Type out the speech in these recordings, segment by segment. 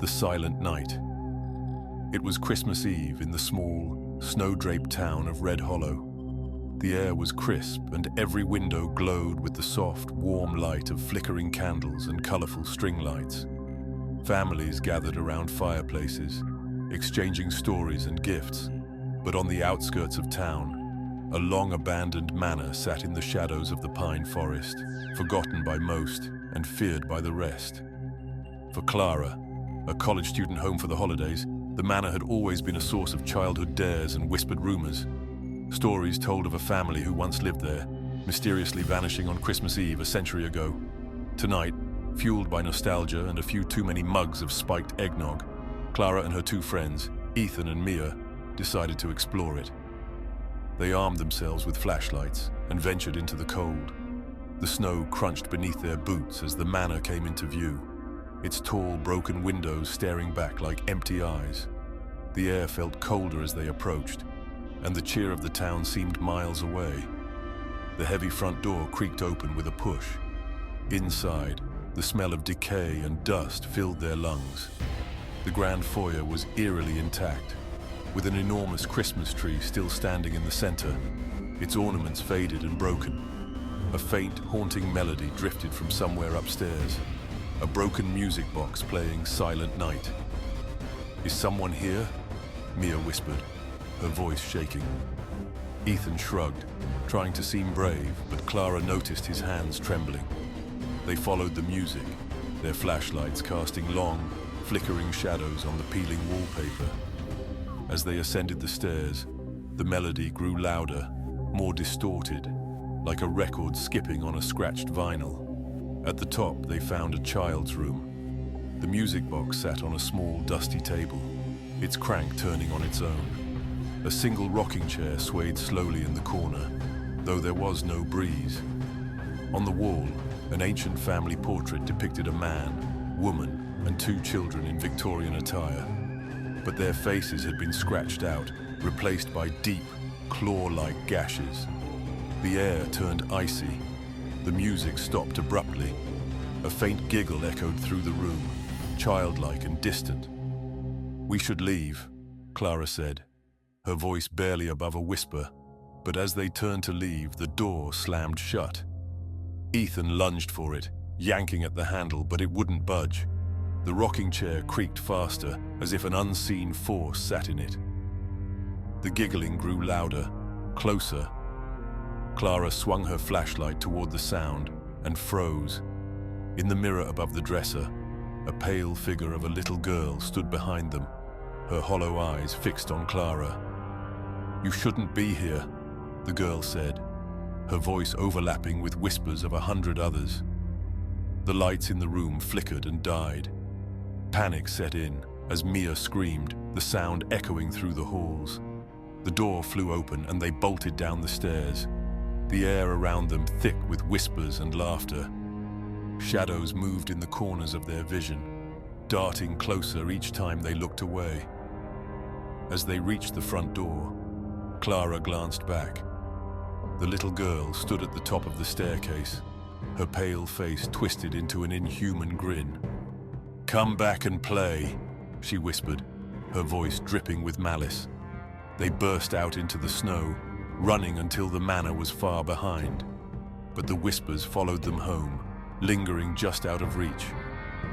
the silent night. It was Christmas Eve in the small, snow-draped town of Red Hollow. The air was crisp and every window glowed with the soft, warm light of flickering candles and colorful string lights. Families gathered around fireplaces, exchanging stories and gifts. But on the outskirts of town, a long-abandoned manor sat in the shadows of the pine forest, forgotten by most and feared by the rest. For Clara, a college student home for the holidays, the manor had always been a source of childhood dares and whispered rumors. Stories told of a family who once lived there, mysteriously vanishing on Christmas Eve a century ago. Tonight, fueled by nostalgia and a few too many mugs of spiked eggnog, Clara and her two friends, Ethan and Mia, decided to explore it. They armed themselves with flashlights and ventured into the cold. The snow crunched beneath their boots as the manor came into view, its tall, broken windows staring back like empty eyes. The air felt colder as they approached, and the cheer of the town seemed miles away. The heavy front door creaked open with a push. Inside, the smell of decay and dust filled their lungs. The grand foyer was eerily intact, with an enormous Christmas tree still standing in the center, its ornaments faded and broken. A faint, haunting melody drifted from somewhere upstairs, a broken music box playing Silent Night. "Is someone here?" Mia whispered, her voice shaking. Ethan shrugged, trying to seem brave, but Clara noticed his hands trembling. They followed the music, their flashlights casting long, flickering shadows on the peeling wallpaper. As they ascended the stairs, the melody grew louder, more distorted, like a record skipping on a scratched vinyl. At the top, they found a child's room. The music box sat on a small, dusty table, its crank turning on its own. A single rocking chair swayed slowly in the corner, though there was no breeze. On the wall, an ancient family portrait depicted a man, woman, and two children in Victorian attire. But their faces had been scratched out, replaced by deep, claw-like gashes. The air turned icy. The music stopped abruptly. A faint giggle echoed through the room, childlike and distant. "We should leave," Clara said, her voice barely above a whisper, but as they turned to leave, the door slammed shut. Ethan lunged for it, yanking at the handle, but it wouldn't budge. The rocking chair creaked faster, as if an unseen force sat in it. The giggling grew louder, closer. Clara swung her flashlight toward the sound and froze. In the mirror above the dresser, a pale figure of a little girl stood behind them, her hollow eyes fixed on Clara. "You shouldn't be here," the girl said, her voice overlapping with whispers of 100 others. The lights in the room flickered and died. Panic set in as Mia screamed, the sound echoing through the halls. The door flew open and they bolted down the stairs, the air around them thick with whispers and laughter. Shadows moved in the corners of their vision, darting closer each time they looked away. As they reached the front door, Clara glanced back. The little girl stood at the top of the staircase, her pale face twisted into an inhuman grin. "Come back and play," she whispered, her voice dripping with malice. They burst out into the snow, running until the manor was far behind. But the whispers followed them home, lingering just out of reach.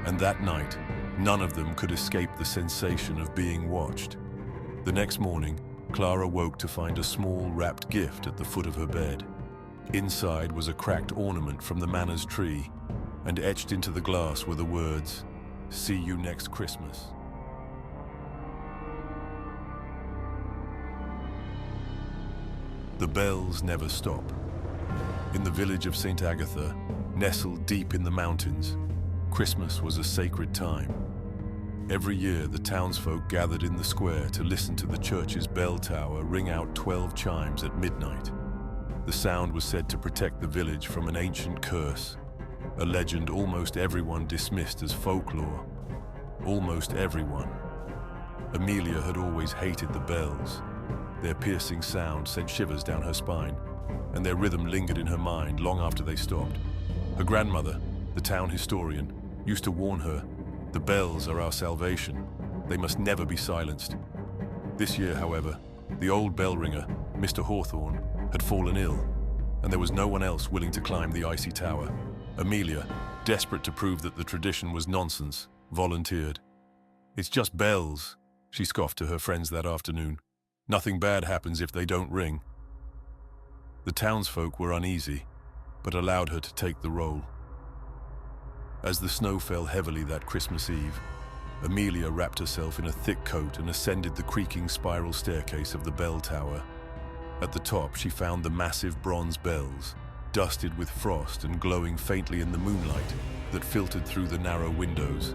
And that night, none of them could escape the sensation of being watched. The next morning, Clara woke to find a small wrapped gift at the foot of her bed. Inside was a cracked ornament from the manor's tree, and etched into the glass were the words, "See you next Christmas." The bells never stop. In the village of St. Agatha, nestled deep in the mountains, Christmas was a sacred time. Every year, the townsfolk gathered in the square to listen to the church's bell tower ring out 12 chimes at midnight. The sound was said to protect the village from an ancient curse, a legend almost everyone dismissed as folklore. Almost everyone. Amelia had always hated the bells. Their piercing sound sent shivers down her spine, and their rhythm lingered in her mind long after they stopped. Her grandmother, the town historian, used to warn her, "The The bells are our salvation. They must never be silenced. This year, however, the old bell ringer, Mr. Hawthorne, had fallen ill, and there was no one else willing to climb the icy tower. Amelia, desperate to prove that the tradition was nonsense, volunteered. "It's just bells," she scoffed to her friends that afternoon. "Nothing bad happens if they don't ring." The townsfolk were uneasy, but allowed her to take the role. As the snow fell heavily that Christmas Eve, Amelia wrapped herself in a thick coat and ascended the creaking spiral staircase of the bell tower. At the top, she found the massive bronze bells, dusted with frost and glowing faintly in the moonlight that filtered through the narrow windows.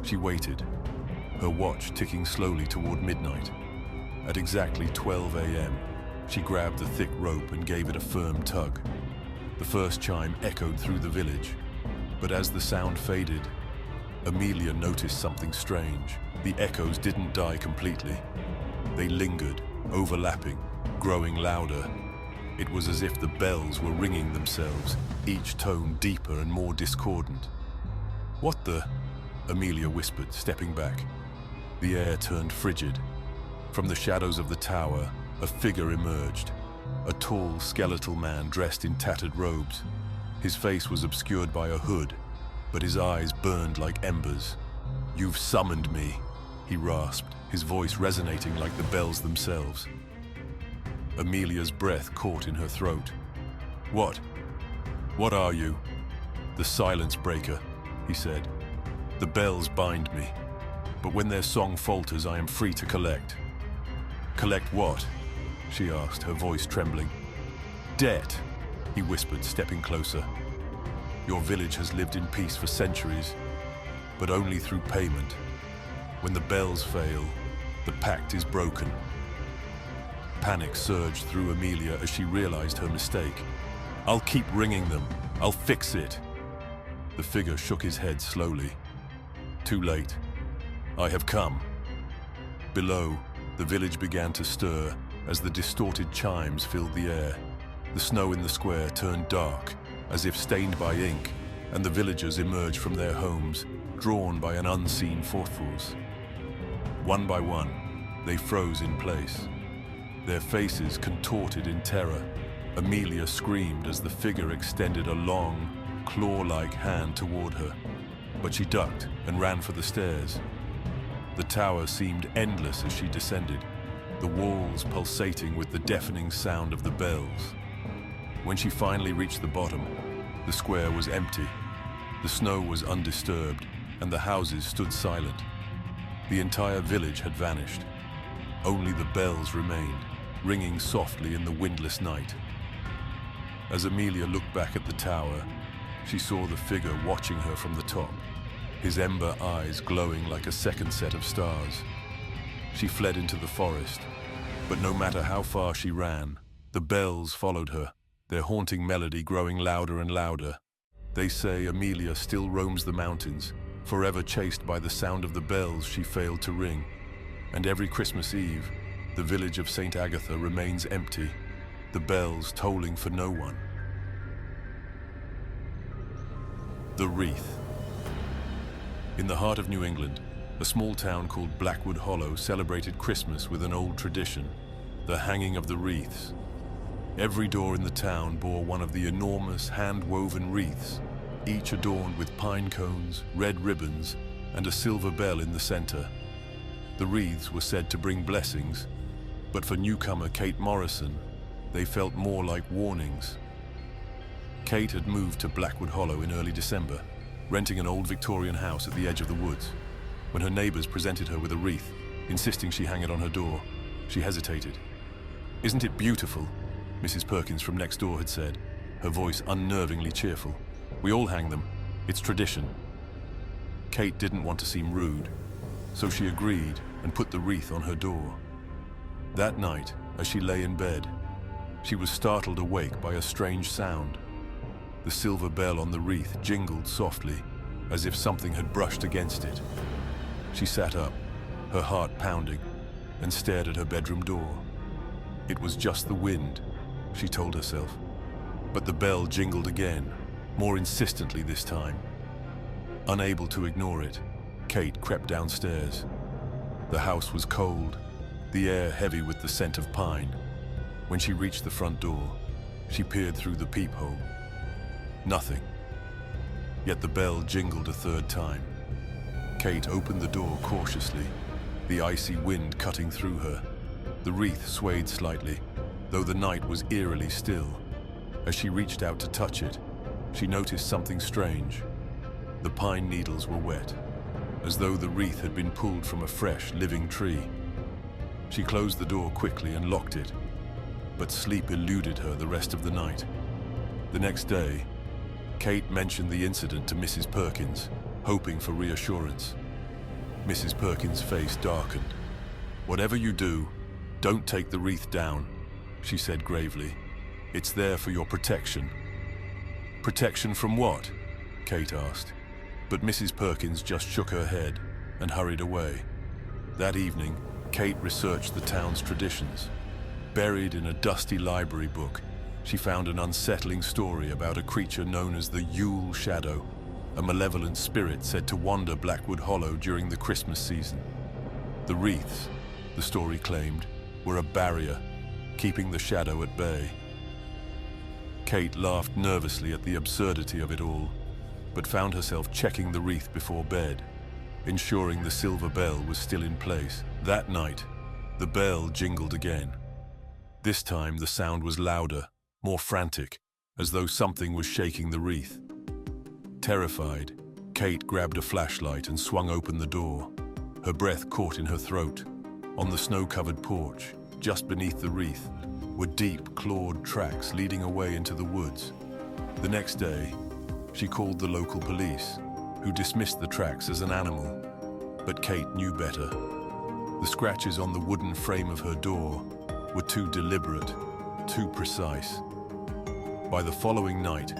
She waited, her watch ticking slowly toward midnight. At exactly 12 a.m., she grabbed the thick rope and gave it a firm tug. The first chime echoed through the village, but as the sound faded, Amelia noticed something strange. The echoes didn't die completely. They lingered, overlapping, growing louder. It was as if the bells were ringing themselves, each tone deeper and more discordant. "What the?" Amelia whispered, stepping back. The air turned frigid. From the shadows of the tower, a figure emerged, a tall, skeletal man dressed in tattered robes. His face was obscured by a hood, but his eyes burned like embers. "You've summoned me," he rasped, his voice resonating like the bells themselves. Amelia's breath caught in her throat. What are you?" "The silence breaker," he said. "The bells bind me, but when their song falters, I am free to collect." "Collect what?" she asked, her voice trembling. "Debt," he whispered, stepping closer. "Your village has lived in peace for centuries, but only through payment. When the bells fail, the pact is broken." Panic surged through Amelia as she realized her mistake. "I'll keep ringing them. I'll fix it." The figure shook his head slowly. "Too late. I have come." Below, the village began to stir as the distorted chimes filled the air. The snow in the square turned dark, as if stained by ink, and the villagers emerged from their homes, drawn by an unseen force. One by one, they froze in place. Their faces contorted in terror. Amelia screamed as the figure extended a long, claw-like hand toward her, but she ducked and ran for the stairs. The tower seemed endless as she descended, the walls pulsating with the deafening sound of the bells. When she finally reached the bottom, the square was empty. The snow was undisturbed, and the houses stood silent. The entire village had vanished. Only the bells remained, ringing softly in the windless night. As Amelia looked back at the tower, she saw the figure watching her from the top, his ember eyes glowing like a second set of stars. She fled into the forest, but no matter how far she ran, the bells followed her, their haunting melody growing louder and louder. They say Amelia still roams the mountains, forever chased by the sound of the bells she failed to ring. And every Christmas Eve, the village of St. Agatha remains empty, the bells tolling for no one. The Wreath. In the heart of New England, a small town called Blackwood Hollow celebrated Christmas with an old tradition, the hanging of the wreaths. Every door in the town bore one of the enormous hand-woven wreaths, each adorned with pine cones, red ribbons, and a silver bell in the center. The wreaths were said to bring blessings, but for newcomer Kate Morrison, they felt more like warnings. Kate had moved to Blackwood Hollow in early December, renting an old Victorian house at the edge of the woods. When her neighbors presented her with a wreath, insisting she hang it on her door, she hesitated. "Isn't it beautiful?" Mrs. Perkins from next door had said, her voice unnervingly cheerful. "We all hang them. It's tradition." Kate didn't want to seem rude, so she agreed and put the wreath on her door. That night, as she lay in bed, she was startled awake by a strange sound. The silver bell on the wreath jingled softly, as if something had brushed against it. She sat up, her heart pounding, and stared at her bedroom door. It was just the wind, she told herself. But the bell jingled again, more insistently this time. Unable to ignore it, Kate crept downstairs. The house was cold, the air heavy with the scent of pine. When she reached the front door, she peered through the peephole. Nothing. Yet the bell jingled a third time. Kate opened the door cautiously, the icy wind cutting through her. The wreath swayed slightly, though the night was eerily still. As she reached out to touch it, she noticed something strange. The pine needles were wet, as though the wreath had been pulled from a fresh, living tree. She closed the door quickly and locked it, but sleep eluded her the rest of the night. The next day, Kate mentioned the incident to Mrs. Perkins, hoping for reassurance. Mrs. Perkins' face darkened. "Whatever you do, don't take the wreath down," she said gravely. "It's there for your protection." "Protection from what?" Kate asked. But Mrs. Perkins just shook her head and hurried away. That evening, Kate researched the town's traditions. Buried in a dusty library book, she found an unsettling story about a creature known as the Yule Shadow, a malevolent spirit said to wander Blackwood Hollow during the Christmas season. The wreaths, the story claimed, were a barrier, keeping the shadow at bay. Kate laughed nervously at the absurdity of it all, but found herself checking the wreath before bed, ensuring the silver bell was still in place. That night, the bell jingled again. This time the sound was louder, more frantic, as though something was shaking the wreath. Terrified, Kate grabbed a flashlight and swung open the door. Her breath caught in her throat. On the snow-covered porch, just beneath the wreath, were deep, clawed tracks leading away into the woods. The next day, she called the local police, who dismissed the tracks as an animal. But Kate knew better. The scratches on the wooden frame of her door were too deliberate, too precise. By the following night,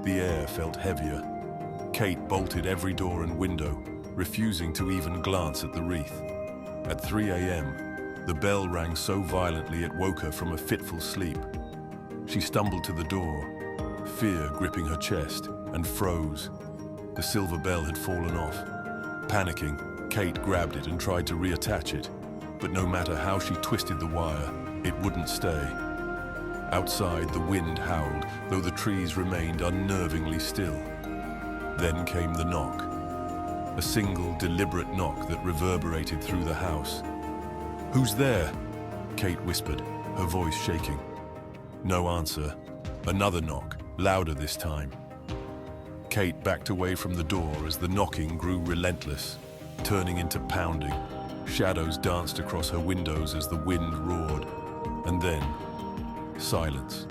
the air felt heavier. Kate bolted every door and window, refusing to even glance at the wreath. At 3 a.m., the bell rang so violently it woke her from a fitful sleep. She stumbled to the door, fear gripping her chest, and froze. The silver bell had fallen off. Panicking, Kate grabbed it and tried to reattach it, but no matter how she twisted the wire, it wouldn't stay. Outside, the wind howled, though the trees remained unnervingly still. Then came the knock. A single, deliberate knock that reverberated through the house. "Who's there?" Kate whispered, her voice shaking. No answer. Another knock, louder this time. Kate backed away from the door as the knocking grew relentless, turning into pounding. Shadows danced across her windows as the wind roared. And then, silence.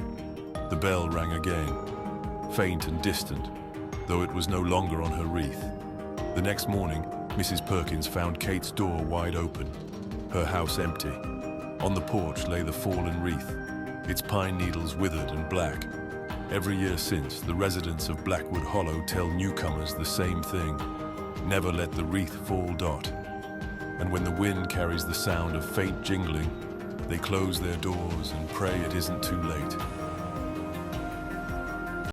The bell rang again, faint and distant, though it was no longer on her wreath. The next morning, Mrs. Perkins found Kate's door wide open, her house empty. On the porch lay the fallen wreath, its pine needles withered and black. Every year since, the residents of Blackwood Hollow tell newcomers the same thing: never let the wreath fall. And when the wind carries the sound of faint jingling, they close their doors and pray it isn't too late.